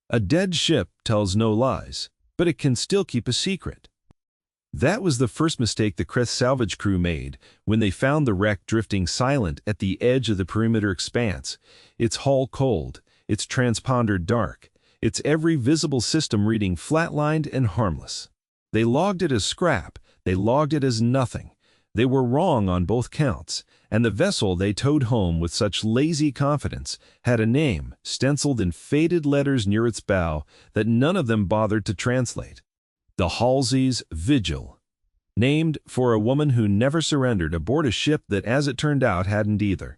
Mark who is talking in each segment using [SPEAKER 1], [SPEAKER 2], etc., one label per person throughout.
[SPEAKER 1] A dead ship tells no lies, but it can still keep a secret. That was the first mistake the Kreth salvage crew made when they found the wreck drifting silent at the edge of the perimeter expanse, its hull cold, its transponder dark, its every visible system reading flatlined and harmless. They logged it as scrap, they logged it as nothing. They were wrong on both counts, and the vessel they towed home with such lazy confidence had a name stenciled in faded letters near its bow that none of them bothered to translate. The Halsey's Vigil, named for a woman who never surrendered aboard a ship that, as it turned out, hadn't either.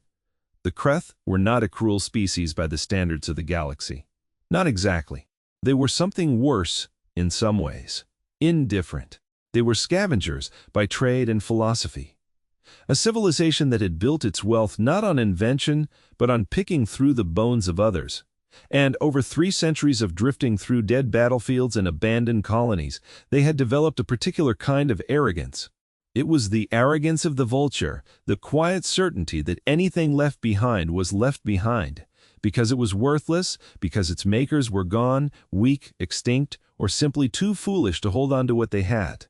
[SPEAKER 1] The Kreth were not a cruel species by the standards of the galaxy. Not exactly. They were something worse in some ways. Indifferent. They were scavengers by trade and philosophy. A civilization that had built its wealth not on invention, but on picking through the bones of others. And over 3 centuries of drifting through dead battlefields and abandoned colonies, they had developed a particular kind of arrogance. It was the arrogance of the vulture, the quiet certainty that anything left behind was left behind, because it was worthless, because its makers were gone, weak, extinct, or simply too foolish to hold on to what they had.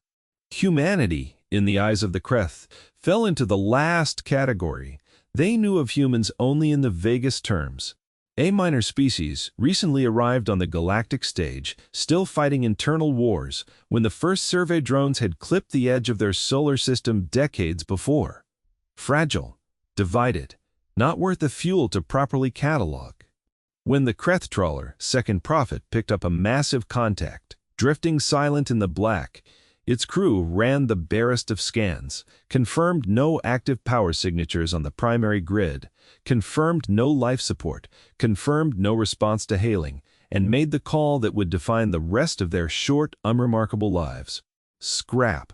[SPEAKER 1] Humanity, in the eyes of the Kreth, fell into the last category. They knew of humans only in the vaguest terms. A minor species, recently arrived on the galactic stage, still fighting internal wars, when the first survey drones had clipped the edge of their solar system decades before. Fragile, divided, not worth the fuel to properly catalog. When the Kreth trawler, Second Prophet, picked up a massive contact, drifting silent in the black, its crew ran the barest of scans, confirmed no active power signatures on the primary grid, confirmed no life support, confirmed no response to hailing, and made the call that would define the rest of their short, unremarkable lives. Scrap.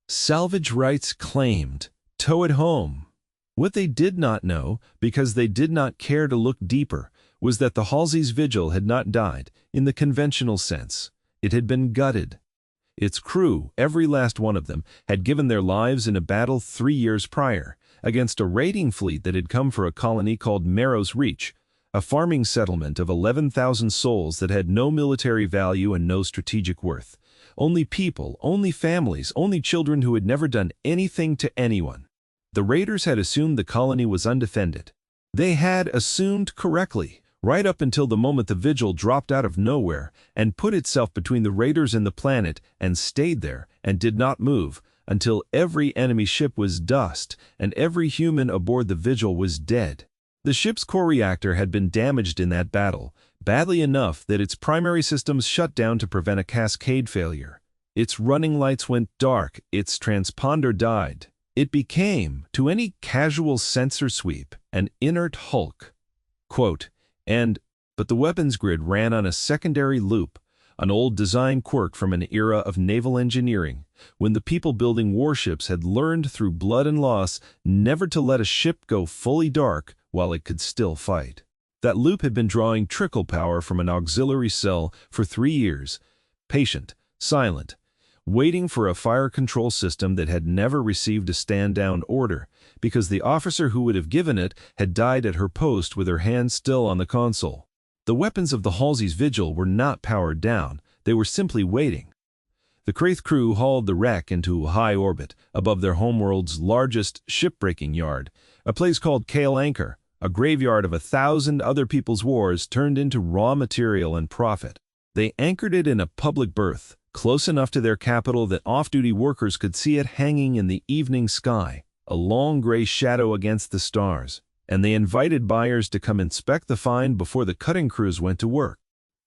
[SPEAKER 1] Salvage rights claimed. Tow it home. What they did not know, because they did not care to look deeper, was that the Halsey's Vigil had not died, in the conventional sense. It had been gutted. Its crew, every last one of them, had given their lives in a battle 3 years prior, against a raiding fleet that had come for a colony called Marrow's Reach, a farming settlement of 11,000 souls that had no military value and no strategic worth. Only people, only families, only children who had never done anything to anyone. The raiders had assumed the colony was undefended. They had assumed correctly, right up until the moment the Vigil dropped out of nowhere and put itself between the raiders and the planet and stayed there and did not move until every enemy ship was dust and every human aboard the Vigil was dead. The ship's core reactor had been damaged in that battle, badly enough that its primary systems shut down to prevent a cascade failure. Its running lights went dark, its transponder died. It became, to any casual sensor sweep, an inert hulk. Quote, but the weapons grid ran on a secondary loop, an old design quirk from an era of naval engineering, when the people building warships had learned through blood and loss never to let a ship go fully dark while it could still fight. That loop had been drawing trickle power from an auxiliary cell for 3 years, patient, silent, waiting for a fire control system that had never received a stand-down order, because the officer who would have given it had died at her post with her hand still on the console. The weapons of the Halsey's Vigil were not powered down, they were simply waiting. The Kreth crew hauled the wreck into high orbit above their homeworld's largest shipbreaking yard, a place called Kale Anchor, a graveyard of 1,000 other people's wars turned into raw material and profit. They anchored it in a public berth, close enough to their capital that off-duty workers could see it hanging in the evening sky, a long gray shadow against the stars, and they invited buyers to come inspect the find before the cutting crews went to work.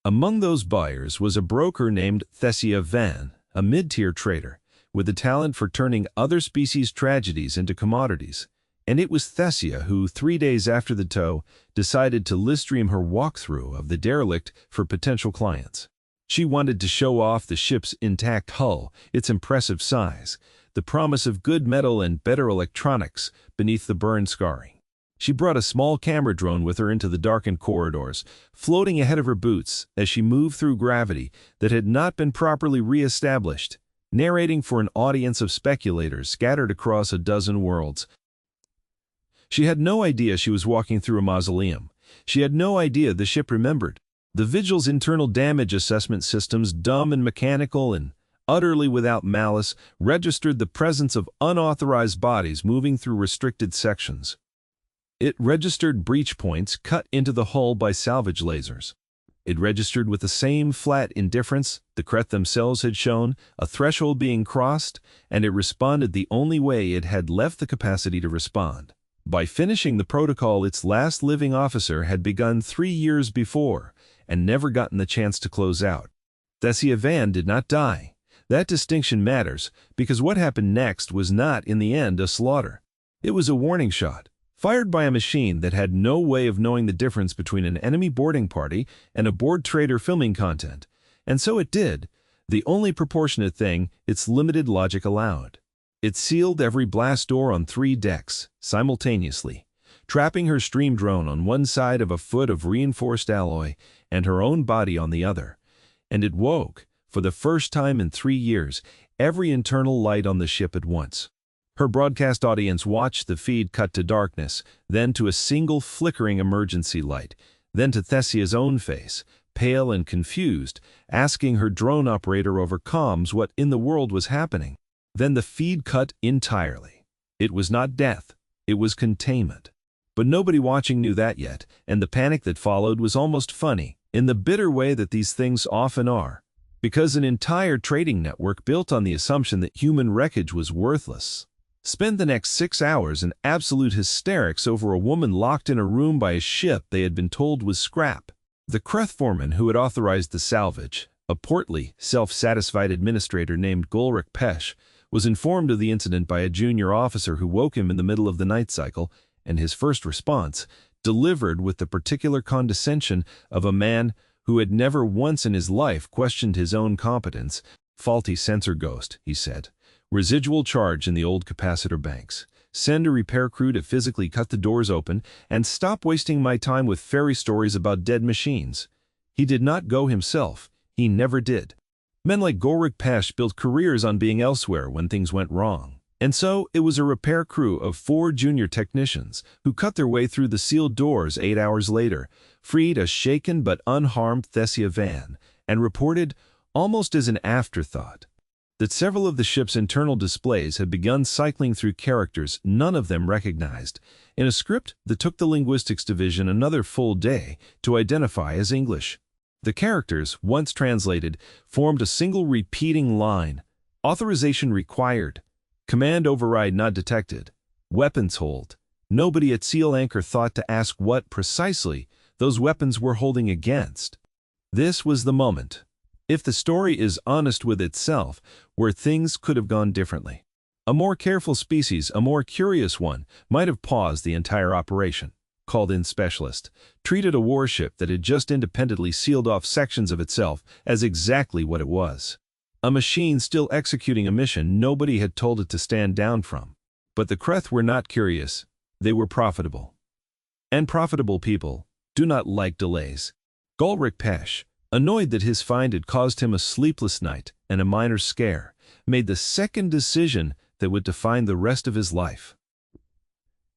[SPEAKER 1] Among those buyers was a broker named Thesia Van, a mid-tier trader, with the talent for turning other species' tragedies into commodities. And it was Thesia who, 3 days after the tow, decided to live-stream her walkthrough of the derelict for potential clients. She wanted to show off the ship's intact hull, its impressive size, the promise of good metal and better electronics beneath the burn scarring. She brought a small camera drone with her into the darkened corridors, floating ahead of her boots as she moved through gravity that had not been properly re-established, narrating for an audience of speculators scattered across a dozen worlds. She had no idea she was walking through a mausoleum. She had no idea the ship remembered. The Vigil's internal damage assessment systems, dumb and mechanical and utterly without malice, registered the presence of unauthorized bodies moving through restricted sections. It registered breach points cut into the hull by salvage lasers. It registered with the same flat indifference the Kreth themselves had shown, a threshold being crossed, and it responded the only way it had left the capacity to respond. By finishing the protocol its last living officer had begun 3 years before, and never gotten the chance to close out. Thessia Van did not die. That distinction matters, because what happened next was not, in the end, a slaughter. It was a warning shot, fired by a machine that had no way of knowing the difference between an enemy boarding party and a board trader filming content. And so it did, the only proportionate thing its limited logic allowed. It sealed every blast door on 3 decks, simultaneously, trapping her stream drone on one side of a foot of reinforced alloy and her own body on the other. And it woke, for the first time in 3 years, every internal light on the ship at once. Her broadcast audience watched the feed cut to darkness, then to a single flickering emergency light, then to Thessia's own face, pale and confused, asking her drone operator over comms what in the world was happening. Then the feed cut entirely. It was not death, it was containment. But nobody watching knew that yet, and the panic that followed was almost funny, in the bitter way that these things often are, because an entire trading network built on the assumption that human wreckage was worthless spent the next 6 hours in absolute hysterics over a woman locked in a room by a ship they had been told was scrap. The Kreth foreman who had authorized the salvage, a portly, self-satisfied administrator named Golrick Pesh, was informed of the incident by a junior officer who woke him in the middle of the night cycle, and his first response, delivered with the particular condescension of a man who had never once in his life questioned his own competence. "Faulty sensor ghost," he said. "Residual charge in the old capacitor banks. Send a repair crew to physically cut the doors open and stop wasting my time with fairy stories about dead machines." He did not go himself. He never did. Men like Golrick Pesh built careers on being elsewhere when things went wrong. And so it was a repair crew of 4 junior technicians who cut their way through the sealed doors 8 hours later, freed a shaken but unharmed Thessia Van, and reported, almost as an afterthought, that several of the ship's internal displays had begun cycling through characters none of them recognized, in a script that took the linguistics division another full day to identify as English. The characters, once translated, formed a single repeating line: authorization required, command override not detected, weapons hold. Nobody at Seal Anchor thought to ask what, precisely, those weapons were holding against. This was the moment, if the story is honest with itself, where things could have gone differently. A more careful species, a more curious one, might have paused the entire operation, called in specialist, treated a warship that had just independently sealed off sections of itself as exactly what it was. A machine still executing a mission nobody had told it to stand down from. But the Kreth were not curious. They were profitable. And profitable people do not like delays. Golrick Pesh, annoyed that his find had caused him a sleepless night and a minor scare, made the second decision that would define the rest of his life.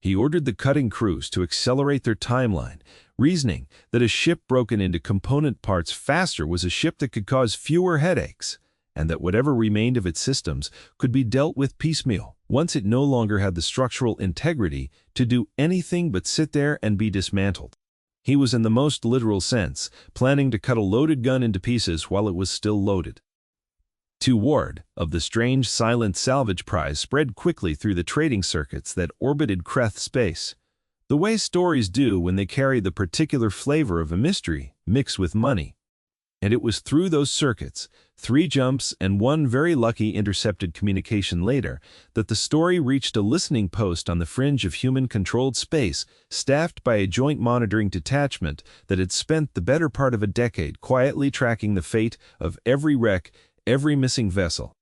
[SPEAKER 1] He ordered the cutting crews to accelerate their timeline, reasoning that a ship broken into component parts faster was a ship that could cause fewer headaches, and that whatever remained of its systems could be dealt with piecemeal, once it no longer had the structural integrity to do anything but sit there and be dismantled. He was, in the most literal sense, planning to cut a loaded gun into pieces while it was still loaded. Word of the strange silent salvage prize spread quickly through the trading circuits that orbited Kreth space, the way stories do when they carry the particular flavor of a mystery mixed with money. And it was through those circuits, 3 jumps and 1 very lucky intercepted communication later, that the story reached a listening post on the fringe of human-controlled space, staffed by a joint monitoring detachment that had spent the better part of a decade quietly tracking the fate of every wreck, every missing vessel,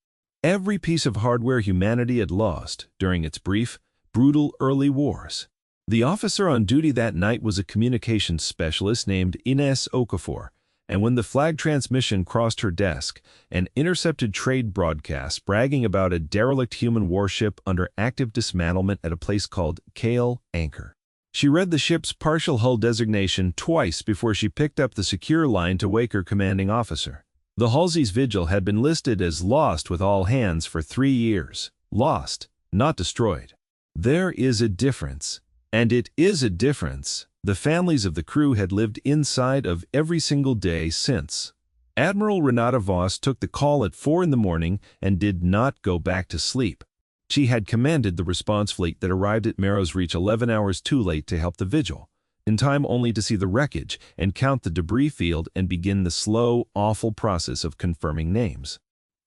[SPEAKER 1] every piece of hardware humanity had lost during its brief, brutal early wars. The officer on duty that night was a communications specialist named Ines Okafor, and when the flag transmission crossed her desk, an intercepted trade broadcast bragging about a derelict human warship under active dismantlement at a place called Seal Anchor. She read the ship's partial hull designation twice before she picked up the secure line to wake her commanding officer. The Halsey's Vigil had been listed as lost with all hands for 3 years. Lost, not destroyed. There is a difference. And it is a difference. The families of the crew had lived inside of every single day since. Admiral Renata Voss took the call at 4 in the morning and did not go back to sleep. She had commanded the response fleet that arrived at Marrow's Reach 11 hours too late to help the Vigil, in time only to see the wreckage and count the debris field and begin the slow, awful process of confirming names.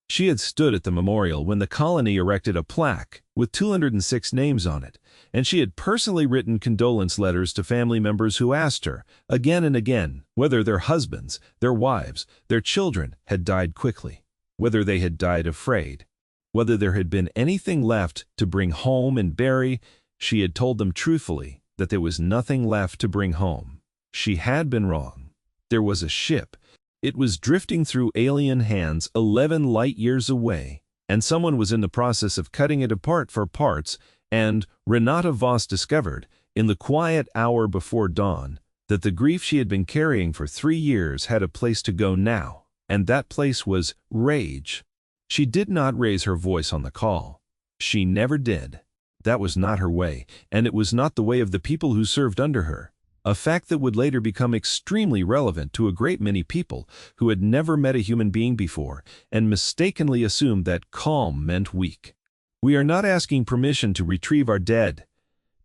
[SPEAKER 1] She had stood at the memorial when the colony erected a plaque with 206 names on it, and she had personally written condolence letters to family members who asked her, again and again, whether their husbands, their wives, their children had died quickly, whether they had died afraid, whether there had been anything left to bring home and bury. She had told them truthfully that there was nothing left to bring home. She had been wrong. There was a ship. It was drifting through alien hands 11 light years away, and someone was in the process of cutting it apart for parts, and Renata Voss discovered, in the quiet hour before dawn, that the grief she had been carrying for 3 years had a place to go now, and that place was rage. She did not raise her voice on the call. She never did. That was not her way, and it was not the way of the people who served under her. A fact that would later become extremely relevant to a great many people who had never met a human being before and mistakenly assumed that calm meant weak. "We are not asking permission to retrieve our dead,"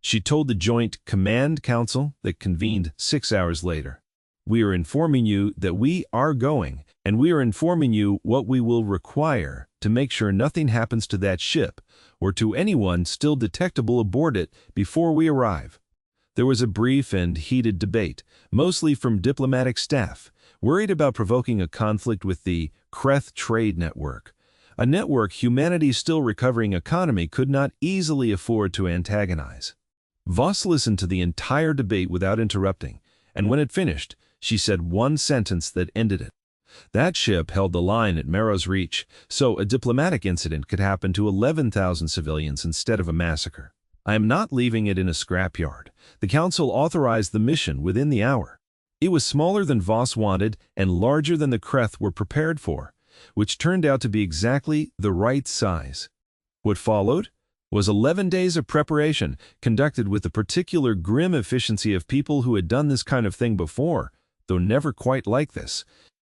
[SPEAKER 1] she told the Joint Command Council that convened 6 hours later. "We are informing you that we are going, and we are informing you what we will require to make sure nothing happens to that ship or to anyone still detectable aboard it before we arrive." There was a brief and heated debate, mostly from diplomatic staff, worried about provoking a conflict with the Kreth trade network, a network humanity's still recovering economy could not easily afford to antagonize. Voss listened to the entire debate without interrupting, and when it finished, she said one sentence that ended it. That ship held the line at Marrow's Reach, so a diplomatic incident could happen to 11,000 civilians instead of a massacre. "I am not leaving it in a scrapyard." The Council authorized the mission within the hour. It was smaller than Voss wanted and larger than the Kreth were prepared for, which turned out to be exactly the right size. What followed was 11 days of preparation, conducted with the particular grim efficiency of people who had done this kind of thing before, though never quite like this.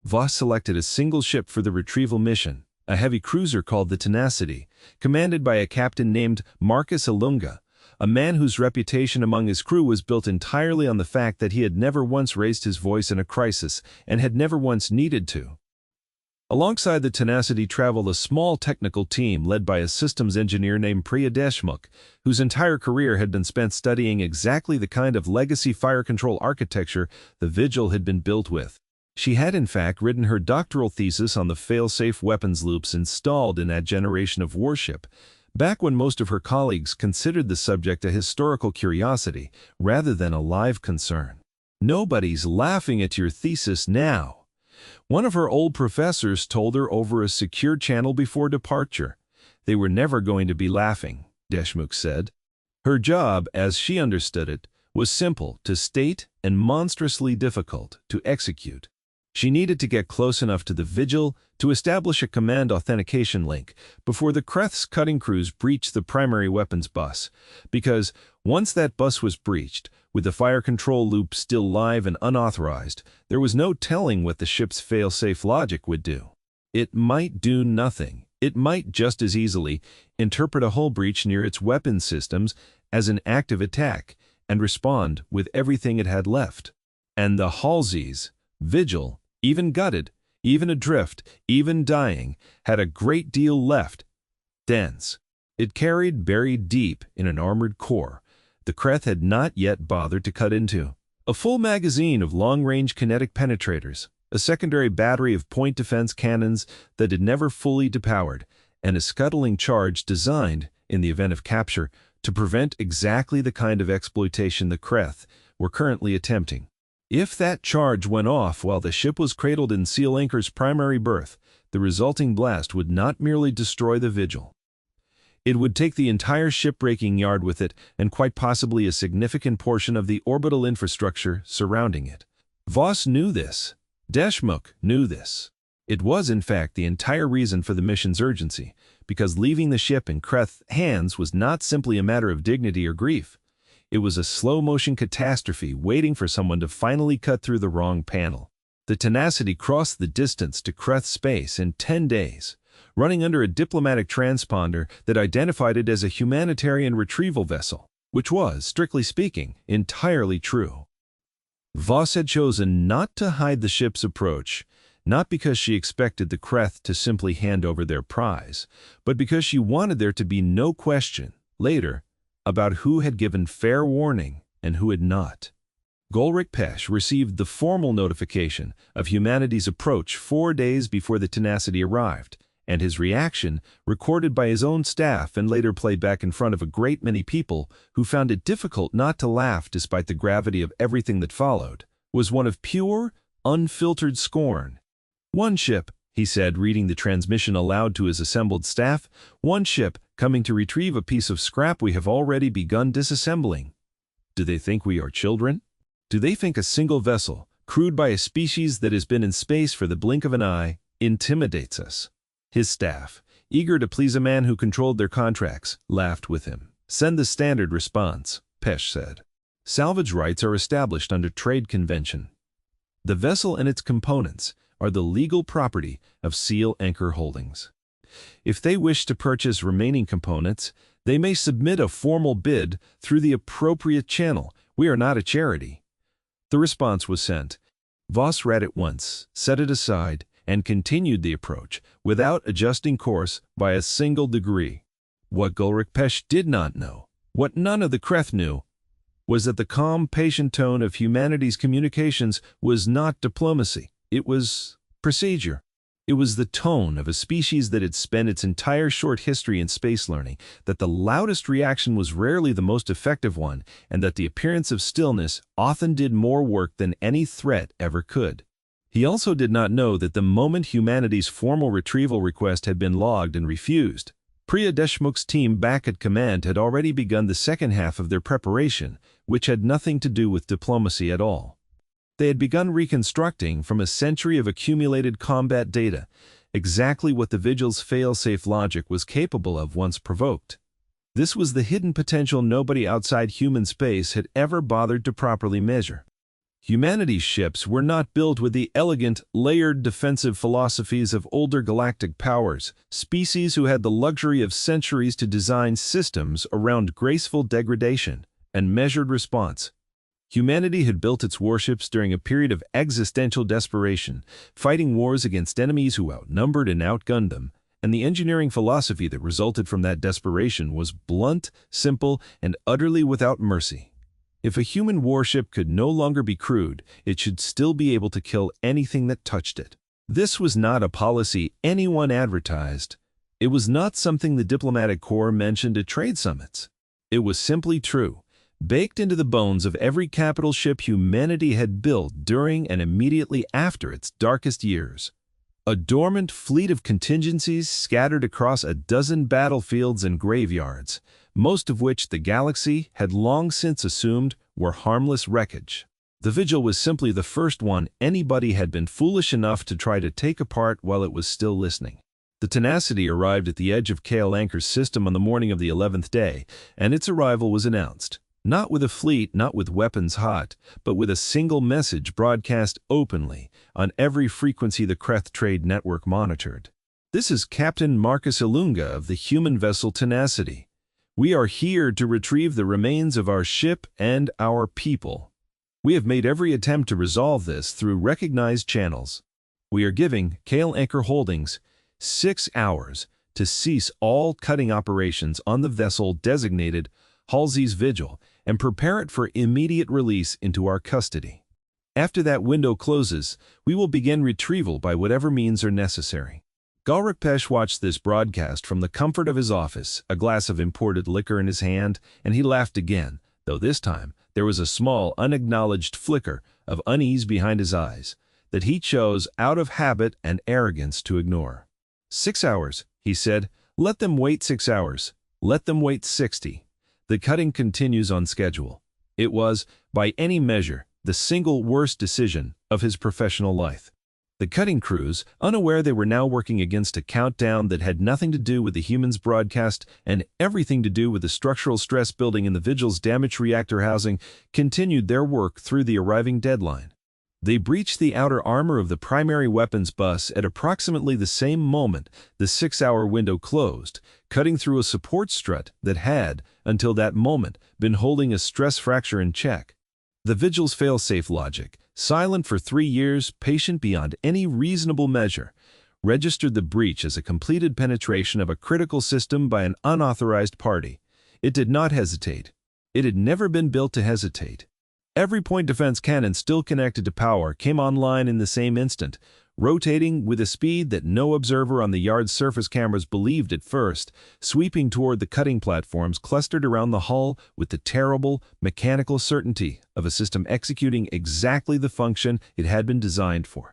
[SPEAKER 1] Voss selected a single ship for the retrieval mission, a heavy cruiser called the Tenacity, commanded by a captain named Marcus Ilunga, a man whose reputation among his crew was built entirely on the fact that he had never once raised his voice in a crisis and had never once needed to. Alongside the Tenacity traveled a small technical team led by a systems engineer named Priya Deshmukh, whose entire career had been spent studying exactly the kind of legacy fire control architecture the Vigil had been built with. She had in fact written her doctoral thesis on the fail-safe weapons loops installed in that generation of warship, back when most of her colleagues considered the subject a historical curiosity rather than a live concern. "Nobody's laughing at your thesis now," one of her old professors told her over a secure channel before departure. "They were never going to be laughing," Deshmukh said. Her job, as she understood it, was simple to state and monstrously difficult to execute. She needed to get close enough to the Vigil to establish a command authentication link before the Kreth's cutting crews breached the primary weapons bus, because once that bus was breached, with the fire control loop still live and unauthorized, there was no telling what the ship's fail-safe logic would do. It might do nothing. It might just as easily interpret a hull breach near its weapons systems as an active attack and respond with everything it had left. And the Halsey's Vigil, even gutted, even adrift, even dying, had a great deal left. Dense. It carried buried deep in an armored core the Kreth had not yet bothered to cut into. A full magazine of long-range kinetic penetrators, a secondary battery of point defense cannons that had never fully depowered, and a scuttling charge designed, in the event of capture, to prevent exactly the kind of exploitation the Kreth were currently attempting. If that charge went off while the ship was cradled in Seal Anchor's primary berth, the resulting blast would not merely destroy the Vigil. It would take the entire shipbreaking yard with it and quite possibly a significant portion of the orbital infrastructure surrounding it. Voss knew this. Deschmuck knew this. It was, in fact, the entire reason for the mission's urgency, because leaving the ship in Kreth's hands was not simply a matter of dignity or grief. It was a slow-motion catastrophe waiting for someone to finally cut through the wrong panel. The Tenacity crossed the distance to Kreth space in 10 days, running under a diplomatic transponder that identified it as a humanitarian retrieval vessel, which was, strictly speaking, entirely true. Voss had chosen not to hide the ship's approach, not because she expected the Kreth to simply hand over their prize, but because she wanted there to be no question, later, about who had given fair warning and who had not. Golric Pesh received the formal notification of humanity's approach 4 days before the Tenacity arrived, and his reaction, recorded by his own staff and later played back in front of a great many people who found it difficult not to laugh despite the gravity of everything that followed, was one of pure, unfiltered scorn. "One ship," he said, reading the transmission aloud to his assembled staff, "one ship, coming to retrieve a piece of scrap we have already begun disassembling. Do they think we are children? Do they think a single vessel, crewed by a species that has been in space for the blink of an eye, intimidates us?" His staff, eager to please a man who controlled their contracts, laughed with him. "Send the standard response," Pesh said. "Salvage rights are established under trade convention. The vessel and its components are the legal property of Seal Anchor Holdings. If they wish to purchase remaining components, they may submit a formal bid through the appropriate channel. We are not a charity." The response was sent. Voss read it once, set it aside, and continued the approach, without adjusting course by a single degree. What Golric Pesh did not know, what none of the Kreth knew, was that the calm, patient tone of humanity's communications was not diplomacy. It was procedure. It was the tone of a species that had spent its entire short history in space learning that the loudest reaction was rarely the most effective one, and that the appearance of stillness often did more work than any threat ever could. He also did not know that the moment humanity's formal retrieval request had been logged and refused, Priya Deshmukh's team back at command had already begun the second half of their preparation, which had nothing to do with diplomacy at all. They had begun reconstructing from a century of accumulated combat data exactly what the Vigil's fail-safe logic was capable of once provoked. This was the hidden potential nobody outside human space had ever bothered to properly measure. Humanity's ships were not built with the elegant, layered defensive philosophies of older galactic powers, species who had the luxury of centuries to design systems around graceful degradation and measured response. Humanity had built its warships during a period of existential desperation, fighting wars against enemies who outnumbered and outgunned them, and the engineering philosophy that resulted from that desperation was blunt, simple, and utterly without mercy. If a human warship could no longer be crewed, it should still be able to kill anything that touched it. This was not a policy anyone advertised. It was not something the diplomatic corps mentioned at trade summits. It was simply true, baked into the bones of every capital ship humanity had built during and immediately after its darkest years. A dormant fleet of contingencies scattered across a dozen battlefields and graveyards, most of which the galaxy had long since assumed were harmless wreckage. The Vigil was simply the first one anybody had been foolish enough to try to take apart while it was still listening. The Tenacity arrived at the edge of Kale Anchor's system on the morning of the 11th day, and its arrival was announced. Not with a fleet, not with weapons hot, but with a single message broadcast openly on every frequency the Kreth trade network monitored. "This is Captain Marcus Ilunga of the human vessel Tenacity. We are here to retrieve the remains of our ship and our people. We have made every attempt to resolve this through recognized channels. We are giving Kale Anchor Holdings 6 hours to cease all cutting operations on the vessel designated Halsey's Vigil and prepare it for immediate release into our custody. After that window closes, we will begin retrieval by whatever means are necessary." Golric Pesh watched this broadcast from the comfort of his office, a glass of imported liquor in his hand, and he laughed again, though this time there was a small, unacknowledged flicker of unease behind his eyes that he chose out of habit and arrogance to ignore. 6 hours, he said. Let them wait 6 hours. Let them wait 60. The cutting continues on schedule. It was, by any measure, the single worst decision of his professional life. The cutting crews, unaware they were now working against a countdown that had nothing to do with the humans' broadcast and everything to do with the structural stress building in the Vigil's damaged reactor housing, continued their work through the arriving deadline. They breached the outer armor of the primary weapons bus at approximately the same moment the 6-hour window closed, cutting through a support strut that had, until that moment, been holding a stress fracture in check. The Vigil's fail-safe logic, silent for 3 years, patient beyond any reasonable measure, registered the breach as a completed penetration of a critical system by an unauthorized party. It did not hesitate. It had never been built to hesitate. Every point defense cannon still connected to power came online in the same instant, rotating with a speed that no observer on the yard's surface cameras believed at first, sweeping toward the cutting platforms clustered around the hull with the terrible, mechanical certainty of a system executing exactly the function it had been designed for.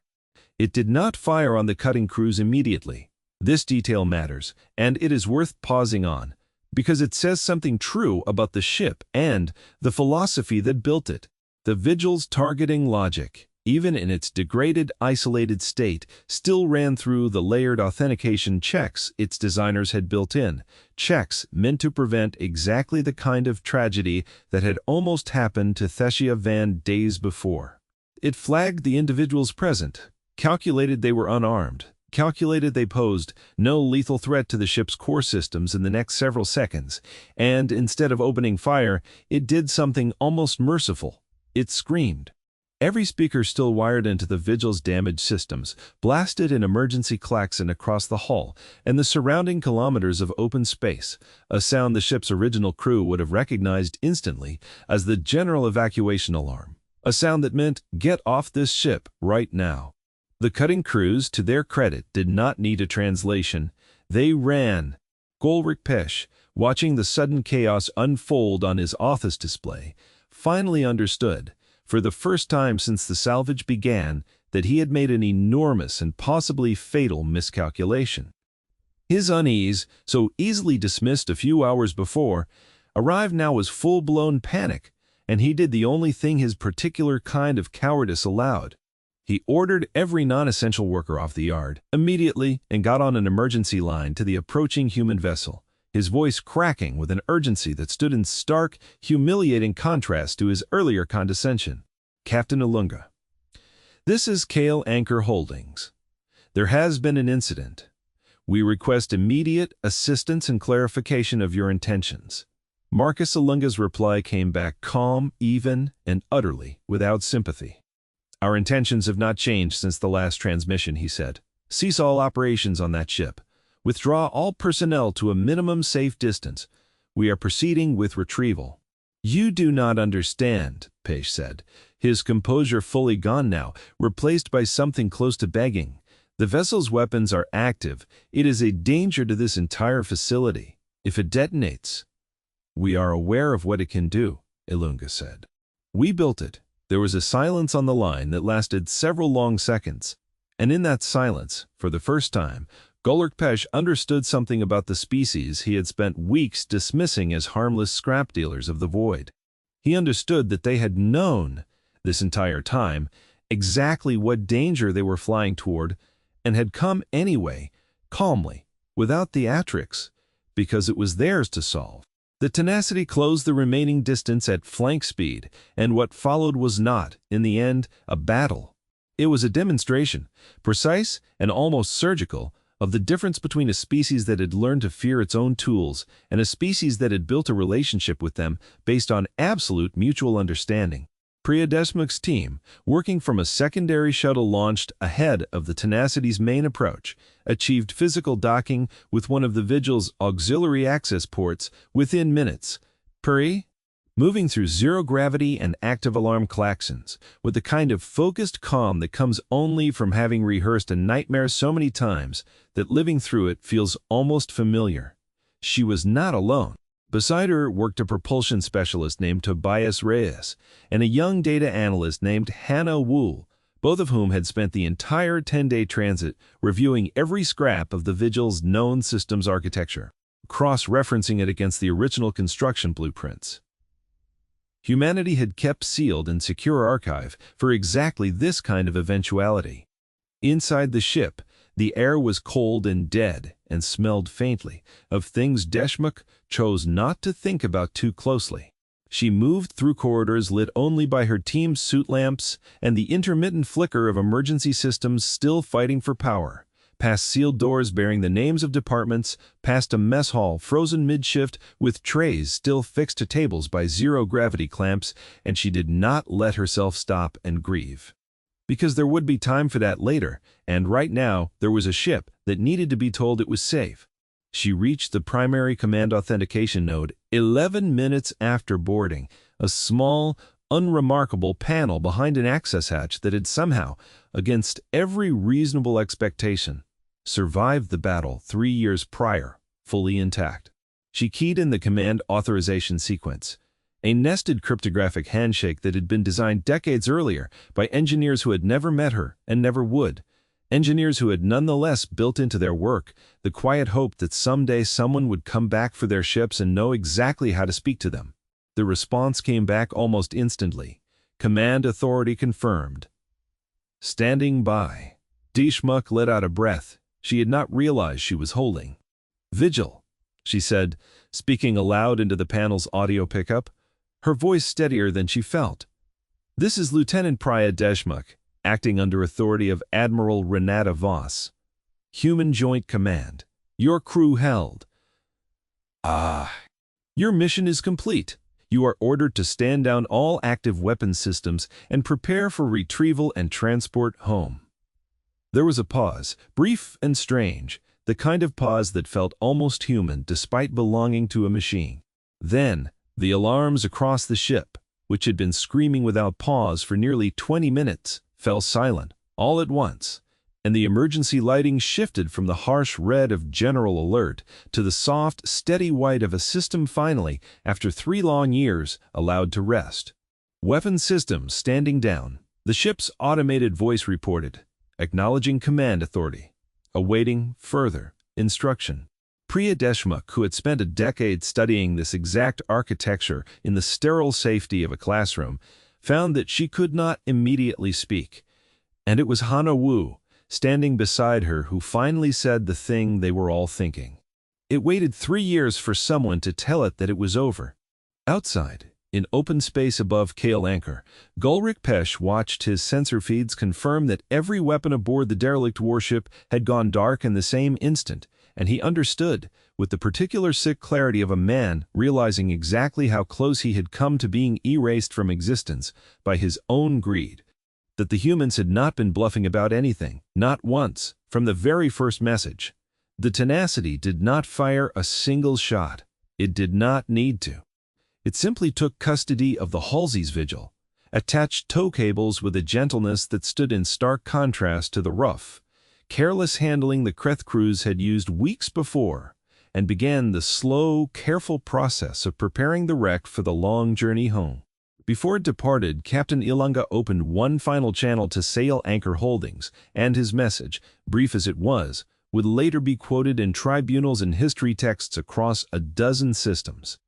[SPEAKER 1] It did not fire on the cutting crews immediately. This detail matters, and it is worth pausing on, because it says something true about the ship and the philosophy that built it. The Vigil's targeting logic, even in its degraded, isolated state, still ran through the layered authentication checks its designers had built in, checks meant to prevent exactly the kind of tragedy that had almost happened to Thessia Van days before. It flagged the individuals present, calculated they were unarmed, calculated they posed no lethal threat to the ship's core systems in the next several seconds, and instead of opening fire, it did something almost merciful. It screamed. Every speaker still wired into the Vigil's damaged systems blasted an emergency klaxon across the hull and the surrounding kilometers of open space, a sound the ship's original crew would have recognized instantly as the general evacuation alarm, a sound that meant, "Get off this ship right now." The cutting crews, to their credit, did not need a translation. They ran. Golric Pesh, watching the sudden chaos unfold on his office display, finally understood, for the first time since the salvage began, that he had made an enormous and possibly fatal miscalculation. His unease, so easily dismissed a few hours before, arrived now as full-blown panic, and he did the only thing his particular kind of cowardice allowed. He ordered every non-essential worker off the yard immediately and got on an emergency line to the approaching human vessel, his voice cracking with an urgency that stood in stark, humiliating contrast to his earlier condescension. "Captain Ilunga, this is Kale Anchor Holdings. There has been an incident. We request immediate assistance and clarification of your intentions." Marcus Ilunga's reply came back calm, even, and utterly without sympathy. "Our intentions have not changed since the last transmission," he said. "Cease all operations on that ship. Withdraw all personnel to a minimum safe distance. We are proceeding with retrieval." "You do not understand," Pesh said, his composure fully gone now, replaced by something close to begging. "The vessel's weapons are active. It is a danger to this entire facility. If it detonates—" "We are aware of what it can do," Ilunga said. "We built it." There was a silence on the line that lasted several long seconds, and in that silence, for the first time, Golric Pesh understood something about the species he had spent weeks dismissing as harmless scrap dealers of the void. He understood that they had known, this entire time, exactly what danger they were flying toward, and had come anyway, calmly, without theatrics, because it was theirs to solve. The tenacity closed the remaining distance at flank speed, and what followed was not, in the end, a battle. It was a demonstration, precise and almost surgical, of the difference between a species that had learned to fear its own tools and a species that had built a relationship with them based on absolute mutual understanding. Priadesmuk's team, working from a secondary shuttle launched ahead of the Tenacity's main approach, achieved physical docking with one of the Vigil's auxiliary access ports within minutes. Moving through zero-gravity and active alarm klaxons, with the kind of focused calm that comes only from having rehearsed a nightmare so many times that living through it feels almost familiar. She was not alone. Beside her worked a propulsion specialist named Tobias Reyes and a young data analyst named Hannah Wool, both of whom had spent the entire 10-day transit reviewing every scrap of the Vigil's known systems architecture. cross-referencing it against the original construction blueprints. Humanity had kept sealed in secure archive for exactly this kind of eventuality. Inside the ship, the air was cold and dead and smelled faintly of things Deshmukh chose not to think about too closely. She moved through corridors lit only by her team's suit lamps and the intermittent flicker of emergency systems still fighting for power, past sealed doors bearing the names of departments, past a mess hall frozen mid-shift with trays still fixed to tables by zero-gravity clamps, and she did not let herself stop and grieve. Because there would be time for that later, and right now there was a ship that needed to be told it was safe. She reached the primary command authentication node 11 minutes after boarding, a small, unremarkable panel behind an access hatch that had somehow, against every reasonable expectation, survived the battle 3 years prior, fully intact. She keyed in the command authorization sequence, a nested cryptographic handshake that had been designed decades earlier by engineers who had never met her and never would, engineers who had nonetheless built into their work the quiet hope that someday someone would come back for their ships and know exactly how to speak to them. The response came back almost instantly. Command authority confirmed. Standing by. Deshmukh let out a breath she had not realized she was holding. Vigil, she said, speaking aloud into the panel's audio pickup, her voice steadier than she felt. This is Lieutenant Priya Deshmukh, acting under authority of Admiral Renata Voss. Human Joint Command. Your crew held. Your mission is complete. You are ordered to stand down all active weapons systems and prepare for retrieval and transport home. There was a pause, brief and strange, the kind of pause that felt almost human despite belonging to a machine. Then, the alarms across the ship, which had been screaming without pause for nearly 20 minutes, fell silent, all at once, and the emergency lighting shifted from the harsh red of general alert to the soft, steady white of a system finally, after 3 long years, allowed to rest. Weapon systems standing down, the ship's automated voice reported, acknowledging command authority, awaiting further instruction. Priya Deshmukh, who had spent a decade studying this exact architecture in the sterile safety of a classroom, found that she could not immediately speak, and it was Hana Wu, standing beside her, who finally said the thing they were all thinking. It waited 3 years for someone to tell it that it was over. Outside, in open space above Kale Anchor, Gulrich Pesh watched his sensor feeds confirm that every weapon aboard the derelict warship had gone dark in the same instant, and he understood, with the particular sick clarity of a man realizing exactly how close he had come to being erased from existence by his own greed, that the humans had not been bluffing about anything, not once, from the very first message. The tenacity did not fire a single shot. It did not need to. It simply took custody of the Halsey's Vigil, attached tow cables with a gentleness that stood in stark contrast to the rough, careless handling the Kreth crews had used weeks before, and began the slow, careful process of preparing the wreck for the long journey home. Before it departed, Captain Ilunga opened one final channel to Sail Anchor Holdings, and his message, brief as it was, would later be quoted in tribunals and history texts across a dozen systems.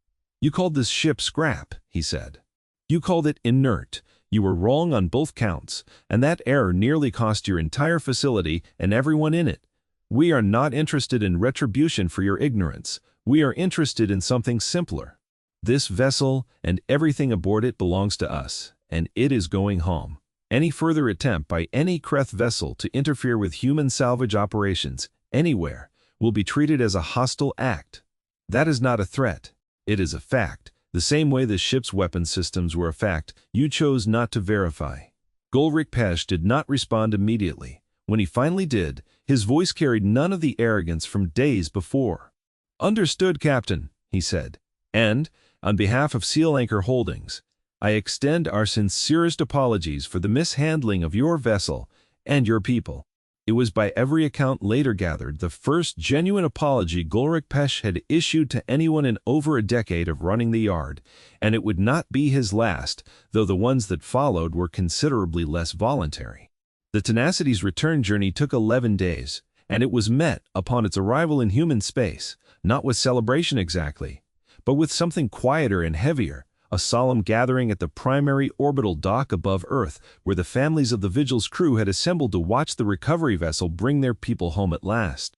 [SPEAKER 1] You called this ship scrap, he said. You called it inert. You were wrong on both counts, and that error nearly cost your entire facility and everyone in it. We are not interested in retribution for your ignorance. We are interested in something simpler. This vessel and everything aboard it belongs to us, and it is going home. Any further attempt by any Kreth vessel to interfere with human salvage operations anywhere will be treated as a hostile act. That is not a threat. It is a fact. The same way the ship's weapon systems were a fact, you chose not to verify. Gulrich Pesh did not respond immediately. When he finally did, his voice carried none of the arrogance from days before. Understood, Captain, he said. And, on behalf of Sail Anchor Holdings, I extend our sincerest apologies for the mishandling of your vessel and your people. It was by every account later gathered the first genuine apology Gulrich Pesh had issued to anyone in over a decade of running the yard, and it would not be his last, though the ones that followed were considerably less voluntary. The Tenacity's return journey took 11 days, and it was met, upon its arrival in human space, not with celebration exactly, but with something quieter and heavier, a solemn gathering at the primary orbital dock above Earth, where the families of the Vigil's crew had assembled to watch the recovery vessel bring their people home at last.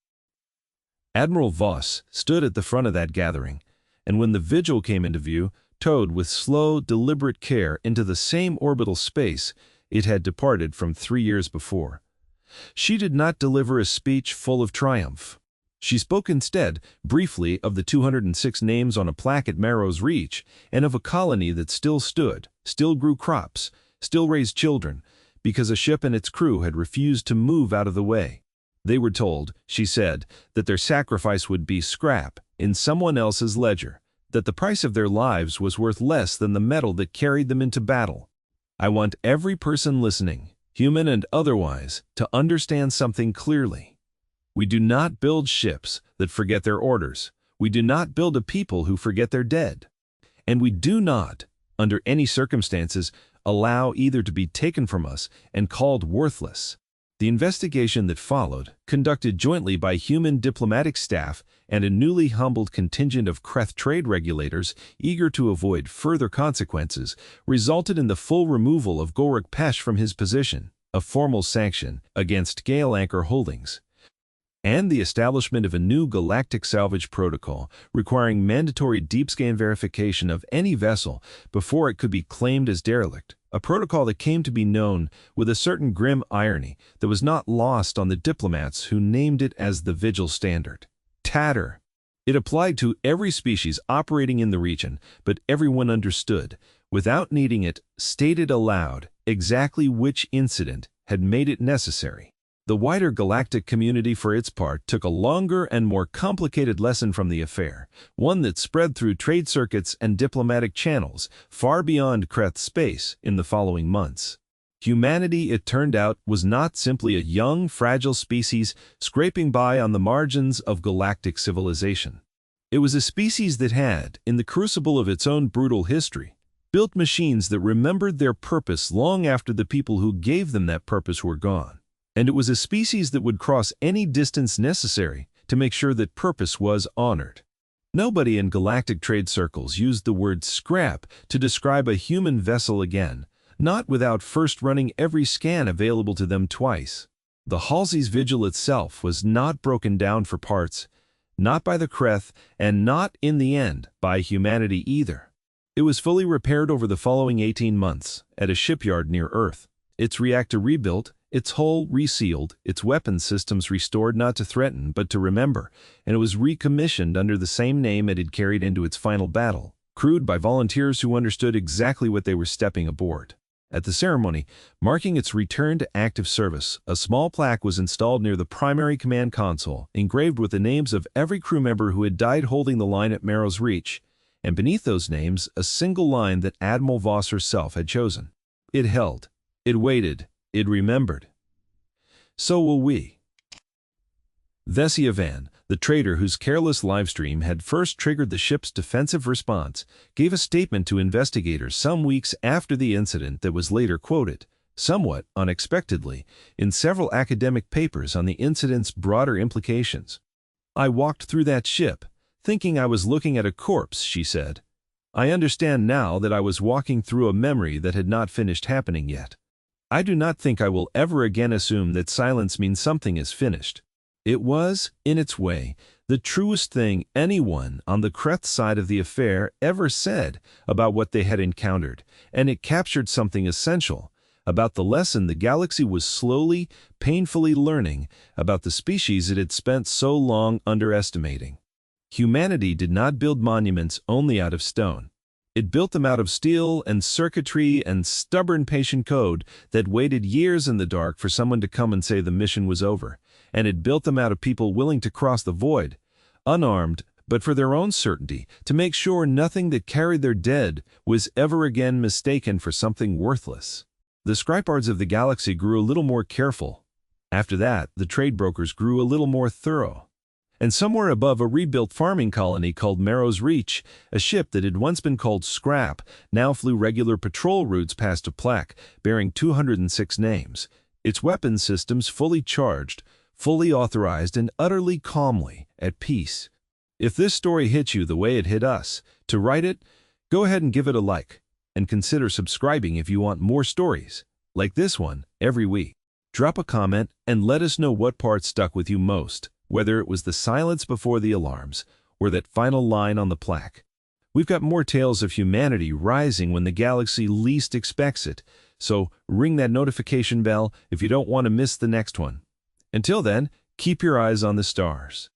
[SPEAKER 1] Admiral Voss stood at the front of that gathering, and when the Vigil came into view, towed with slow, deliberate care into the same orbital space it had departed from 3 years before. She did not deliver a speech full of triumph. She spoke instead, briefly, of the 206 names on a plaque at Marrow's Reach, and of a colony that still stood, still grew crops, still raised children, because a ship and its crew had refused to move out of the way. They were told, she said, that their sacrifice would be scrap in someone else's ledger, that the price of their lives was worth less than the metal that carried them into battle. I want every person listening, human and otherwise, to understand something clearly. We do not build ships that forget their orders. We do not build a people who forget their dead. And we do not, under any circumstances, allow either to be taken from us and called worthless. The investigation that followed, conducted jointly by human diplomatic staff and a newly humbled contingent of Kreth trade regulators eager to avoid further consequences, resulted in the full removal of Gorek Pesh from his position, a formal sanction against Gale Anchor Holdings, and the establishment of a new galactic salvage protocol requiring mandatory deep scan verification of any vessel before it could be claimed as derelict, a protocol that came to be known with a certain grim irony that was not lost on the diplomats who named it as the Vigil Standard. Tatter. It applied to every species operating in the region, but everyone understood, without needing it stated aloud, exactly which incident had made it necessary. The wider galactic community, for its part, took a longer and more complicated lesson from the affair, one that spread through trade circuits and diplomatic channels far beyond Kreth space in the following months. Humanity, it turned out, was not simply a young, fragile species scraping by on the margins of galactic civilization. It was a species that had, in the crucible of its own brutal history, built machines that remembered their purpose long after the people who gave them that purpose were gone. And it was a species that would cross any distance necessary to make sure that purpose was honored. Nobody in galactic trade circles used the word scrap to describe a human vessel again, not without first running every scan available to them twice. The Halsey's Vigil itself was not broken down for parts, not by the Kreth, and not, in the end, by humanity either. It was fully repaired over the following 18 months at a shipyard near Earth, its reactor rebuilt, its hull resealed, its weapons systems restored not to threaten but to remember, and it was recommissioned under the same name it had carried into its final battle, crewed by volunteers who understood exactly what they were stepping aboard. At the ceremony, marking its return to active service, a small plaque was installed near the primary command console, engraved with the names of every crew member who had died holding the line at Marrow's Reach, and beneath those names a single line that Admiral Voss herself had chosen. It held, it waited, it remembered. So will we. Vesiavan, the trader whose careless livestream had first triggered the ship's defensive response, gave a statement to investigators some weeks after the incident that was later quoted, somewhat unexpectedly, in several academic papers on the incident's broader implications. "I walked through that ship, thinking I was looking at a corpse," she said. "I understand now that I was walking through a memory that had not finished happening yet. I do not think I will ever again assume that silence means something is finished." It was, in its way, the truest thing anyone on the Kreth side of the affair ever said about what they had encountered, and it captured something essential about the lesson the galaxy was slowly, painfully learning about the species it had spent so long underestimating. Humanity did not build monuments only out of stone. It built them out of steel and circuitry and stubborn patient code that waited years in the dark for someone to come and say the mission was over, and it built them out of people willing to cross the void, unarmed, but for their own certainty, to make sure nothing that carried their dead was ever again mistaken for something worthless. The scrapyards of the galaxy grew a little more careful. After that, the trade brokers grew a little more thorough. And somewhere above a rebuilt farming colony called Marrow's Reach, a ship that had once been called Scrap now flew regular patrol routes past a plaque bearing 206 names, its weapons systems fully charged, fully authorized and utterly calmly at peace. If this story hit you the way it hit us, to write it, go ahead and give it a like, and consider subscribing if you want more stories, like this one, every week. Drop a comment and let us know what part stuck with you most, whether it was the silence before the alarms or that final line on the plaque. We've got more tales of humanity rising when the galaxy least expects it, so ring that notification bell if you don't want to miss the next one. Until then, keep your eyes on the stars.